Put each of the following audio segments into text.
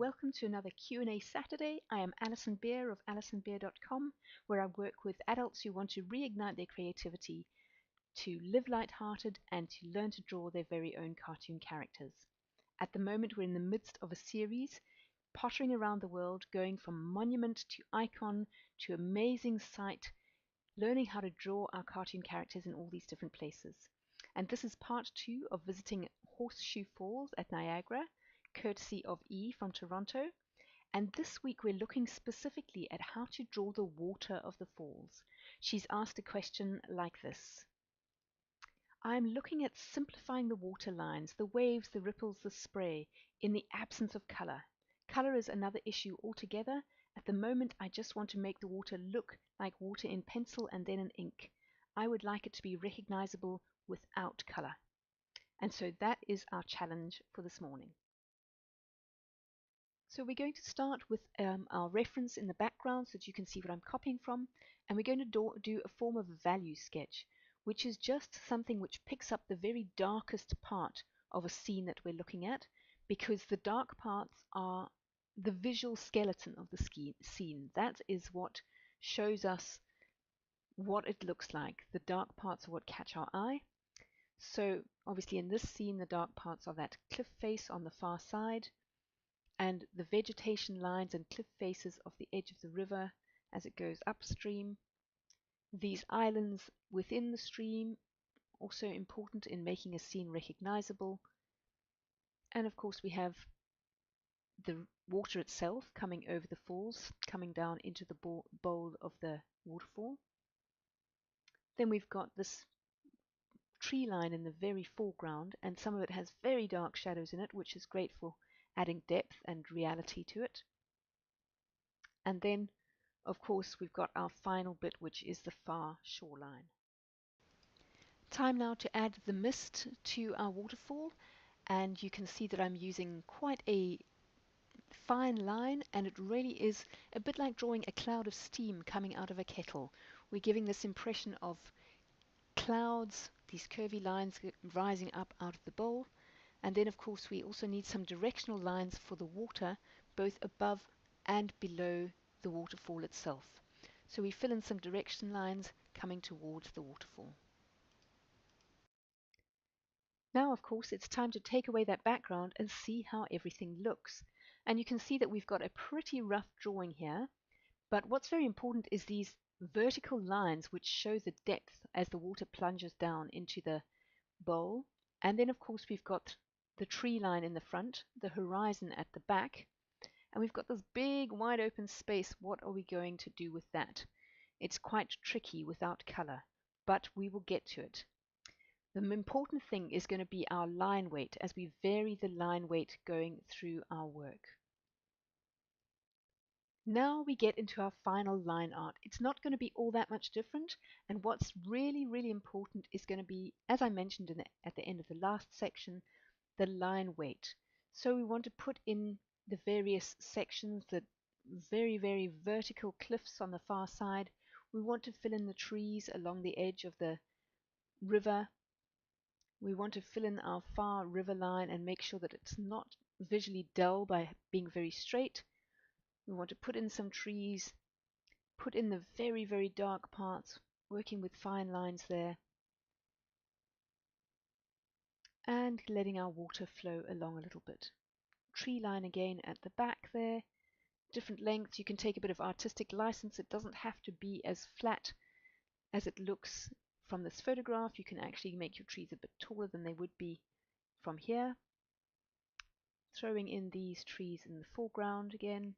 welcome to another Q&A Saturday. I am Alison Beer of alisonbeer.com, where I work with adults who want to reignite their creativity, to live light-hearted, and to learn to draw their very own cartoon characters. At the moment, we're in the midst of a series, pottering around the world, going from monument to icon to amazing sight, learning how to draw our cartoon characters in all these different places. And this is part 2 of visiting Horseshoe Falls at Niagara, courtesy of E from Toronto. And this week we're looking specifically at how to draw the water of the falls. She's asked a question like this. I'm looking at simplifying the water lines, the waves, the ripples, the spray, in the absence of color. Color is another issue altogether. At the moment, I just want to make the water look like water in pencil and then in ink. I would like it to be recognizable without color. And so that is our challenge for this morning. So we're going to start with our reference in the background so that you can see what I'm copying from. And we're going to do a form of value sketch, which is just something which picks up the very darkest part of a scene that we're looking at, because the dark parts are the visual skeleton of the scene. That is what shows us what it looks like. The dark parts are what catch our eye. So obviously in this scene, the dark parts are that cliff face on the far side, and the vegetation lines and cliff faces of the edge of the river as it goes upstream. These islands within the stream, also important in making a scene recognizable. And of course we have the water itself coming over the falls, coming down into the bowl of the waterfall. Then we've got this tree line in the very foreground, and some of it has very dark shadows in it, which is great for adding depth and reality to it. And then, of course, we've got our final bit, which is the far shoreline. Time now to add the mist to our waterfall, and you can see that I'm using quite a fine line, and it really is a bit like drawing a cloud of steam coming out of a kettle. We're giving this impression of clouds, these curvy lines rising up out of the bowl. And then of course we also need some directional lines for the water, both above and below the waterfall itself. So we fill in some direction lines coming towards the waterfall. Now of course it's time to take away that background and see how everything looks. And you can see that we've got a pretty rough drawing here, but what's very important is these vertical lines which show the depth as the water plunges down into the bowl. And then of course we've got the tree line in the front, the horizon at the back, and we've got this big wide open space. What are we going to do with that? It's quite tricky without color, but we will get to it. The important thing is going to be our line weight as we vary the line weight going through our work. Now we get into our final line art. It's not going to be all that much different, and what's really important is going to be, as I mentioned at the end of the last section, the line weight. So we want to put in the various sections, the very vertical cliffs on the far side. We want to fill in the trees along the edge of the river. We want to fill in our far river line and make sure that it's not visually dull by being very straight. We want to put in some trees, put in the very dark parts, working with fine lines there, and letting our water flow along a little bit. Tree line again at the back there, different lengths. You can take a bit of artistic license. It doesn't have to be as flat as it looks from this photograph. You can actually make your trees a bit taller than they would be from here. Throwing in these trees in the foreground again.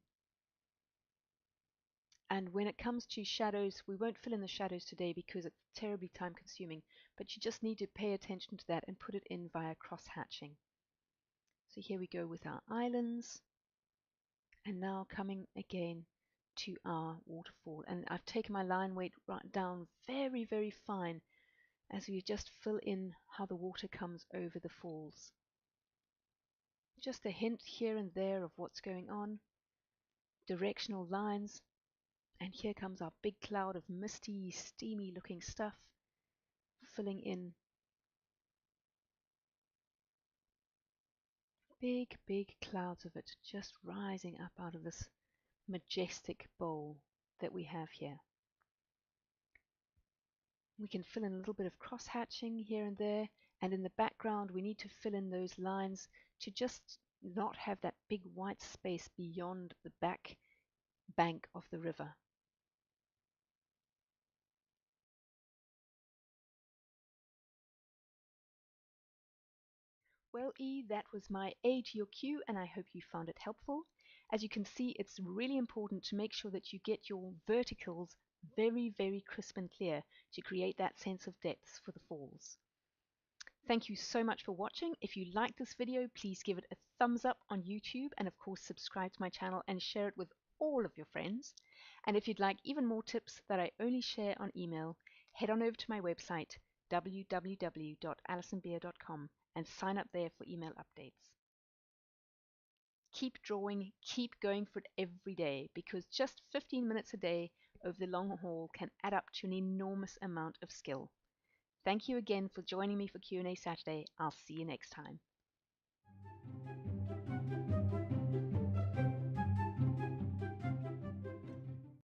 And when it comes to shadows, we won't fill in the shadows today because it's terribly time consuming, but you just need to pay attention to that and put it in via cross hatching. So here we go with our islands, and now coming again to our waterfall. And I've taken my line weight right down very fine as we just fill in how the water comes over the falls. Just a hint here and there of what's going on. Directional lines. And here comes our big cloud of misty, steamy looking stuff, filling in Big, big clouds of it just rising up out of this majestic bowl that we have here. We can fill in a little bit of cross-hatching here and there, and in the background we need to fill in those lines to just not have that big white space beyond the back bank of the river. Well, that was my A to your Q, and I hope you found it helpful. As you can see, it's really important to make sure that you get your verticals very, very crisp and clear to create that sense of depth for the falls. Thank you so much for watching. If you like this video, please give it a thumbs up on YouTube, and of course subscribe to my channel and share it with all of your friends. And if you'd like even more tips that I only share on email, head on over to my website www.alisonbeer.com and sign up there for email updates. Keep drawing, keep going for it every day, because just 15 minutes a day over the long haul can add up to an enormous amount of skill. Thank you again for joining me for Q&A Saturday. I'll see you next time.